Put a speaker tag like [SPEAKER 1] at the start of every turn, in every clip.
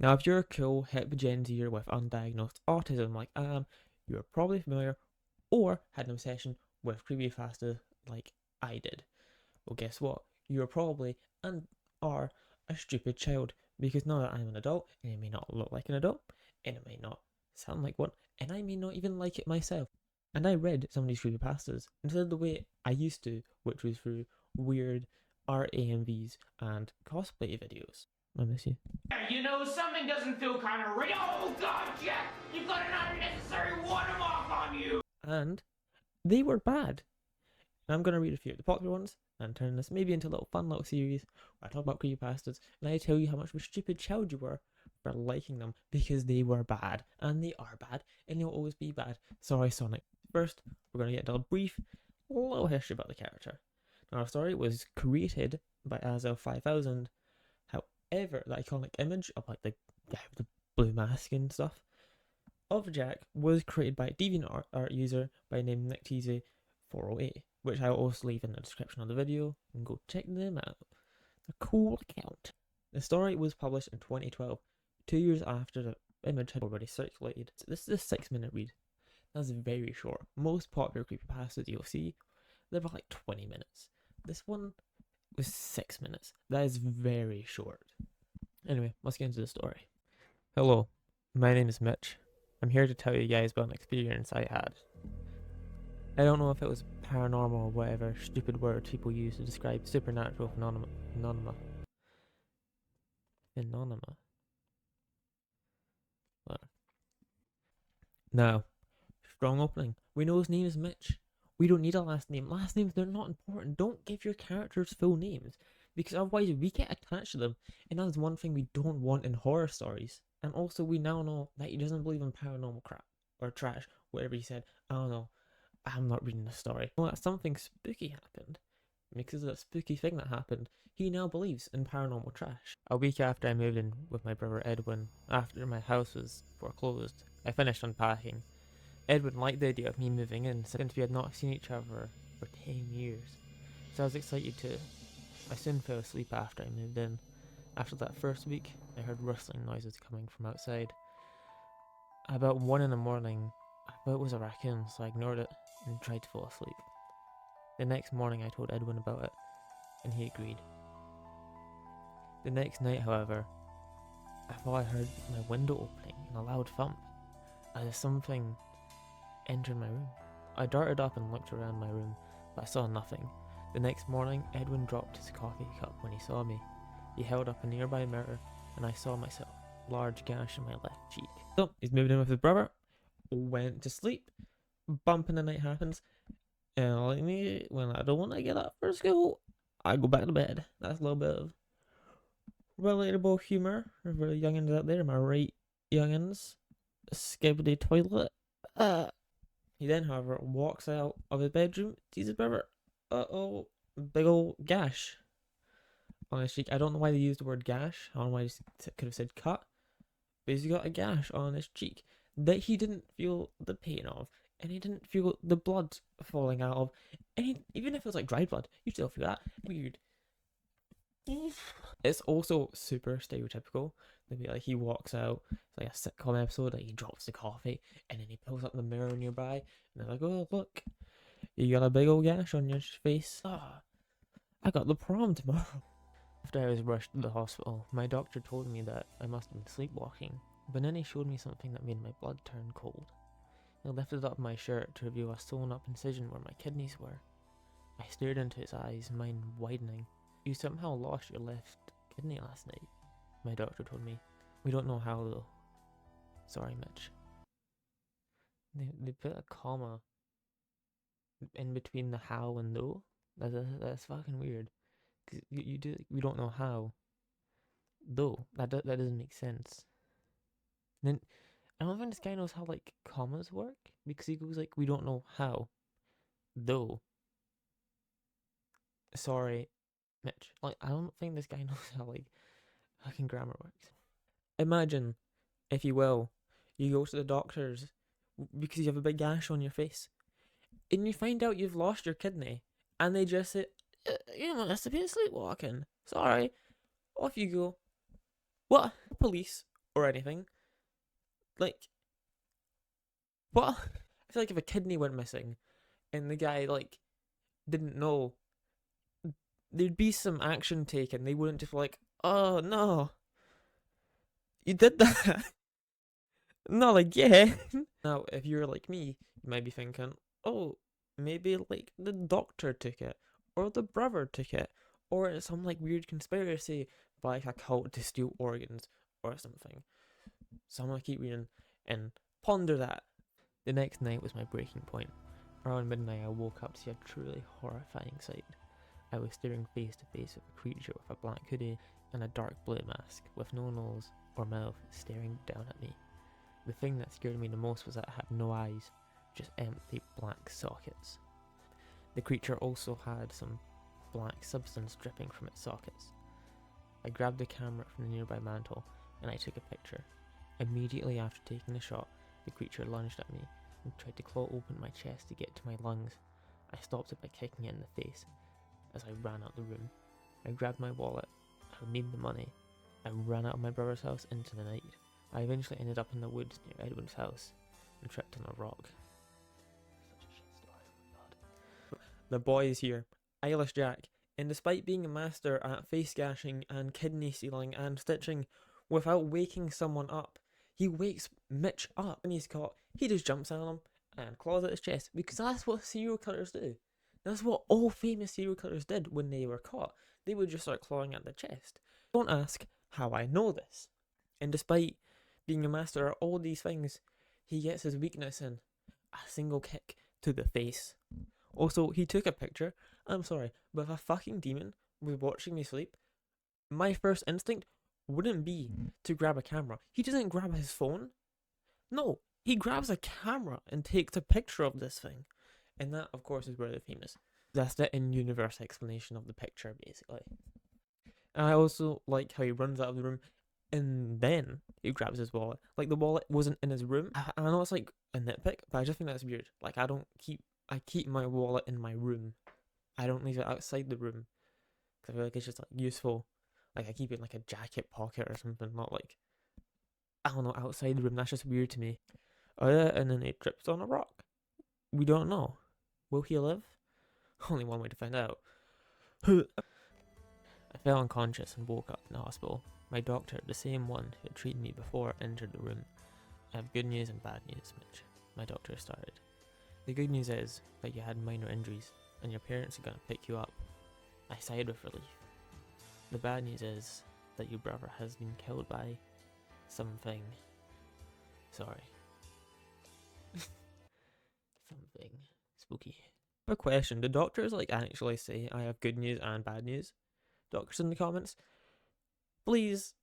[SPEAKER 1] Now, if you're a cool hip Gen Zer with undiagnosed autism like I am, you're probably familiar or had an obsession with creepypasta like I did. Well, guess what? You're probably and are a stupid child because now that I'm an adult, and it may not look like an adult, and it may not sound like one, and I may not even like it myself. And I read some of these creepypastas instead of the way I used to, which was through weird art AMVs and cosplay videos. I miss you.
[SPEAKER 2] You know, something doesn't feel kind of real. Oh God, Jack! You've got an unnecessary watermark on you!
[SPEAKER 1] And they were bad. And I'm going to read a few of the popular ones and turn this maybe into a little fun little series where I talk about creepypastas and I tell you how much of a stupid child you were for liking them because they were bad. And they are bad and they'll always be bad. Sorry, Sonic. First, we're going to get into a brief little history about the character. Now, our story was created by Azel 5000. However, the iconic image of like the guy with the blue mask and stuff of Jack was created by a DeviantArt user by the name NickTeasy408, which I will also leave in the description of the video, and go check them out. A cool account. The story was published in 2012, 2 years after the image had already circulated. So this is a 6-minute read. That's very short. Most popular creepypastas you'll see, they're about like 20 minutes. This one was 6 minutes. That is very short. Anyway, let's get into the story. Hello, my name is Mitch. I'm here to tell you guys about an experience I had. I don't know if it was paranormal or whatever stupid words people use to describe supernatural phenomena. Now, strong opening. We know his name is Mitch. We don't need a last name. Last names, they're not important. Don't give your characters full names, because otherwise we get attached to them, and that's one thing we don't want in horror stories. And also, we now know that he doesn't believe in paranormal crap or trash, whatever he said. I don't know. I'm not reading the story. Well, that something spooky happened. Because of that spooky thing that happened, he now believes in paranormal trash. A week after I moved in with my brother Edwin, after my house was foreclosed, I finished unpacking. Edwin liked the idea of me moving in, since we had not seen each other for 10 years. So I was excited too. I soon fell asleep after I moved in. After that first week, I heard rustling noises coming from outside. About 1 in the morning, I thought it was a raccoon, so I ignored it and tried to fall asleep. The next morning I told Edwin about it, and he agreed. The next night, however, I thought I heard my window opening and a loud thump, as if something entered my room. I darted up and looked around my room, but I saw nothing. The next morning, Edwin dropped his coffee cup when he saw me. He held up a nearby mirror, and I saw myself, a large gash in my left cheek. So, he's moved in with his brother, went to sleep, bump in the night happens, and like me, when I don't want to get up for school, I go back to bed. That's a little bit of relatable humor for the youngins out there. Am I right, youngins? Skibbity toilet. He then, however, walks out of his bedroom, sees his brother. Uh-oh, big old gash on his cheek. I don't know why they used the word gash. I don't know why they could have said cut. But he's got a gash on his cheek that he didn't feel the pain of, and he didn't feel the blood falling out of. And even if it was like dried blood, you still feel that. Weird. It's also super stereotypical. Maybe like he walks out, it's like a sitcom episode, like he drops the coffee, and then he pulls up the mirror nearby, and they're like, "Oh look, you got a big old gash on your face. Ah, I got the prom tomorrow." After I was rushed to the hospital, my doctor told me that I must have been sleepwalking, but then he showed me something that made my blood turn cold. He lifted up my shirt to reveal a sewn up incision where my kidneys were. I stared into his eyes, mine widening. "You somehow lost your left kidney last night," my doctor told me. "We don't know how though." Sorry, Mitch. They put a comma in between the how and though. That's fucking weird. Cause we don't know how. Though that doesn't make sense. And then I don't think this guy knows how like commas work, because he goes like, "We don't know how though." Sorry, Mitch. Like, I don't think this guy knows how like fucking grammar works. Imagine, if you will, you go to the doctors because you have a big gash on your face, and you find out you've lost your kidney, and they just say, "You must have been sleepwalking. Sorry." Off you go. What? Police or anything. Like, what? I feel like if a kidney went missing and the guy like didn't know, there'd be some action taken. They wouldn't just be like, oh no, you did that. Not again. Now, if you're like me, you might be thinking, oh, maybe like the doctor took it, or the brother took it, or it's some like weird conspiracy by like a cult to steal organs or something. So I'm gonna keep reading and ponder that. The next night was my breaking point. Around midnight, I woke up to see a truly horrifying sight. I was staring face to face with a creature with a black hoodie and a dark blue mask, with no nose or mouth, staring down at me. The thing that scared me the most was that it had no eyes, just empty black sockets. The creature also had some black substance dripping from its sockets. I grabbed the camera from the nearby mantle and I took a picture. Immediately after taking the shot, the creature lunged at me and tried to claw open my chest to get to my lungs. I stopped it by kicking it in the face as I ran out the room. I grabbed my wallet. I needed the money. I ran out of my brother's house into the night. I eventually ended up in the woods near Edwin's house and tripped on a rock. Such a shit story, oh my god. The boy is here, Eyeless Jack, and despite being a master at face gashing and kidney stealing and stitching without waking someone up, he wakes Mitch up and he's caught. He just jumps on him and claws at his chest because that's what serial killers do. That's what all famous serial killers did when they were caught. They would just start clawing at the chest. Don't ask how I know this. And despite being a master at all these things, he gets his weakness in a single kick to the face. Also, he took a picture. I'm sorry, but if a fucking demon was watching me sleep, my first instinct wouldn't be to grab a camera. He doesn't grab his phone. No, he grabs a camera and takes a picture of this thing. And that, of course, is where they're famous. That's the in-universe explanation of the picture, basically. And I also like how he runs out of the room and then he grabs his wallet. Like, the wallet wasn't in his room. I know it's like a nitpick, but I just think that's weird. Like, I keep my wallet in my room. I don't leave it outside the room. Because I feel like it's just like useful. Like, I keep it in like a jacket pocket or something, not like, I don't know, outside the room. That's just weird to me. Oh yeah, and then he trips on a rock. We don't know. Will he live? Only one way to find out. I fell unconscious and woke up in the hospital. My doctor, the same one who had treated me before, entered the room. I have good news and bad news, Mitch. My doctor started. The good news is that you had minor injuries and your parents are going to pick you up. I sighed with relief. The bad news is that your brother has been killed by something. Sorry. Something spooky. A question, do doctors like actually say I have good news and bad news? Doctors in the comments, please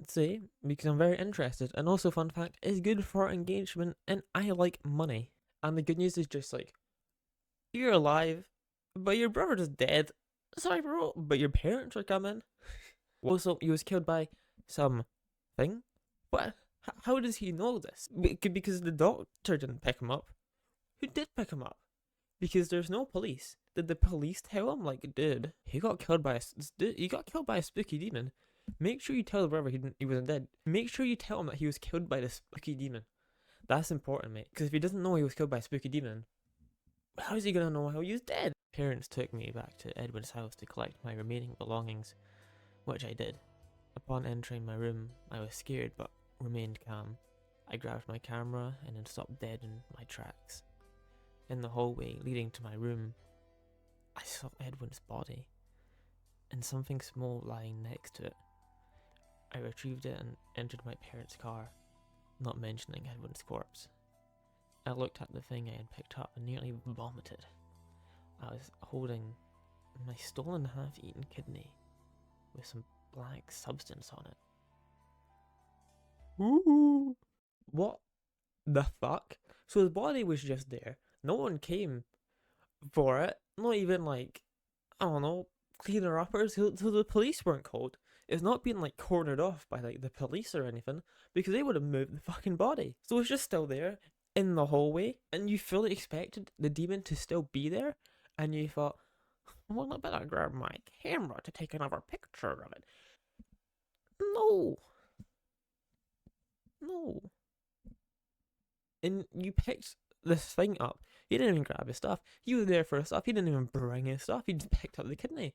[SPEAKER 1] say, because I'm very interested. And also, fun fact, it's good for engagement and I like money. And the good news is just like, you're alive, but your brother is dead. Sorry bro, but your parents are coming. Also, he was killed by something. What? How does he know this? Because the doctor didn't pick him up. Who did pick him up? Because there's no police. Did the police tell him, like, dude, he got killed by a spooky demon? Make sure you tell the brother he wasn't dead. Make sure you tell him that he was killed by the spooky demon. That's important, mate. Because if he doesn't know he was killed by a spooky demon, how is he gonna know how he was dead? Parents took me back to Edwin's house to collect my remaining belongings, which I did. Upon entering my room, I was scared but remained calm. I grabbed my camera and then stopped dead in my tracks. In the hallway leading to my room, I saw Edwin's body and something small lying next to it. I retrieved it and entered my parents' car, not mentioning Edwin's corpse. I looked at the thing I had picked up and nearly vomited. I was holding my stolen half-eaten kidney with some black substance on it. Ooh! What the fuck? So his body was just there. No one came for it. Not even like, I don't know, cleaner uppers. So the police weren't called. It's not being like cornered off by like the police or anything, because they would have moved the fucking body. So it's just still there in the hallway, and you fully expected the demon to still be there, and you thought, well, I better grab my camera to take another picture of it. No. No. And you picked this thing up. He didn't even grab his stuff. He was there for his stuff. He didn't even bring his stuff. He just picked up the kidney.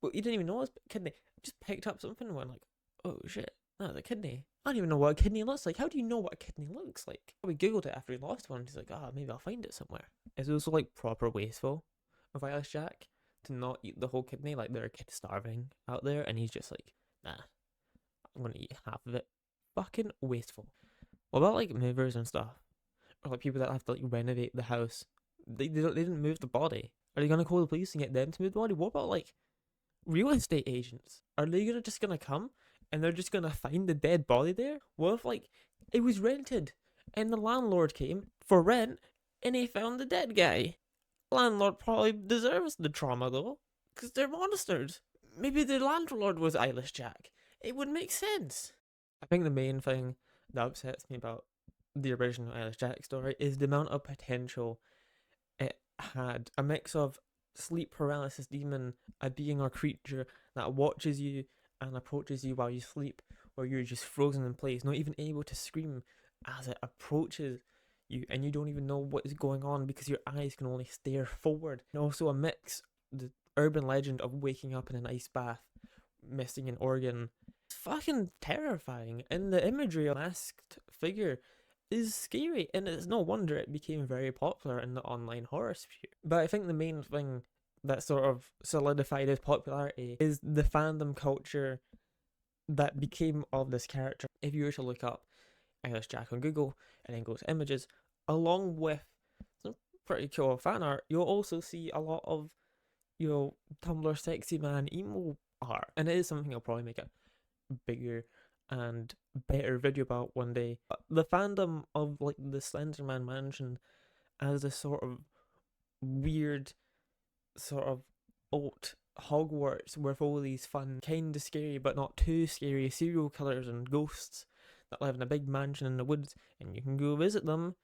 [SPEAKER 1] But he didn't even know his kidney. Just picked up something and went like, oh shit, that's a kidney. I don't even know what a kidney looks like. How do you know what a kidney looks like? We googled it after he lost one. He's like, maybe I'll find it somewhere. It's also like proper wasteful of Eyeless Jack to not eat the whole kidney. Like there are kids starving out there, and he's just like, nah, I'm gonna eat half of it. Fucking wasteful. What about like movers and stuff, or like people that have to like renovate the house? They didn't move the body. Are they gonna call the police and get them to move the body? What about like real estate agents? Are they just gonna come and they're just gonna find the dead body there? What if like it was rented and the landlord came for rent and he found the dead guy? Landlord probably deserves the trauma though, because they're monsters. Maybe the landlord was Eyeless Jack. It would make sense. I think the main thing that upsets me about the original Eyeless Jack story is the amount of potential it had. A mix of sleep paralysis demon, a being or creature that watches you and approaches you while you sleep, where you're just frozen in place, not even able to scream as it approaches you, and you don't even know what is going on because your eyes can only stare forward. And also a mix, the urban legend of waking up in an ice bath, missing an organ. It's fucking terrifying, and the imagery of a masked figure is scary, and it's no wonder it became very popular in the online horror sphere. But I think the main thing that sort of solidified its popularity is the fandom culture that became of this character. If you were to look up Eyeless Jack on Google and then go to images, along with some pretty cool fan art, you'll also see a lot of, Tumblr sexy man emo art. And it is something I'll probably make a bigger and better video about one day. But the fandom of like the Slenderman Mansion as a sort of weird, sort of alt Hogwarts with all these fun, kinda scary but not too scary serial killers and ghosts that live in a big mansion in the woods, and you can go visit them,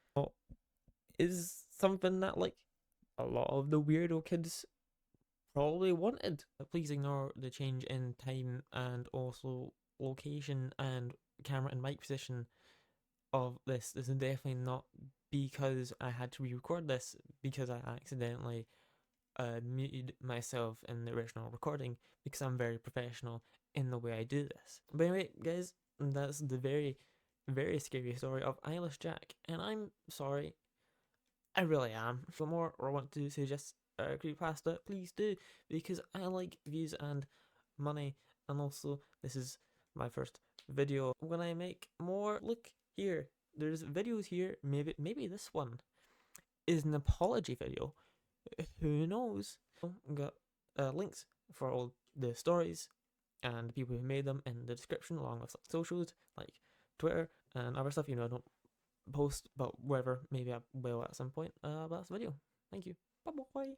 [SPEAKER 1] is something that like a lot of the weirdo kids probably wanted. Please ignore the change in time and also location and camera and mic position of this. This is definitely not because I had to re-record this, because I accidentally muted myself in the original recording, because I'm very professional in the way I do this. But anyway, guys, that's the very, very scary story of Eyeless Jack, and I'm sorry. I really am. For more or want to suggest creepypasta, please do, because I like views and money, and also this is my first video. When I make more, look here, there's videos here. Maybe this one is an apology video. Who knows? I've got links for all the stories and the people who made them in the description, along with like socials like Twitter and other stuff. I don't post, but wherever, maybe I will at some point. But that's the video. Thank you. Bye bye.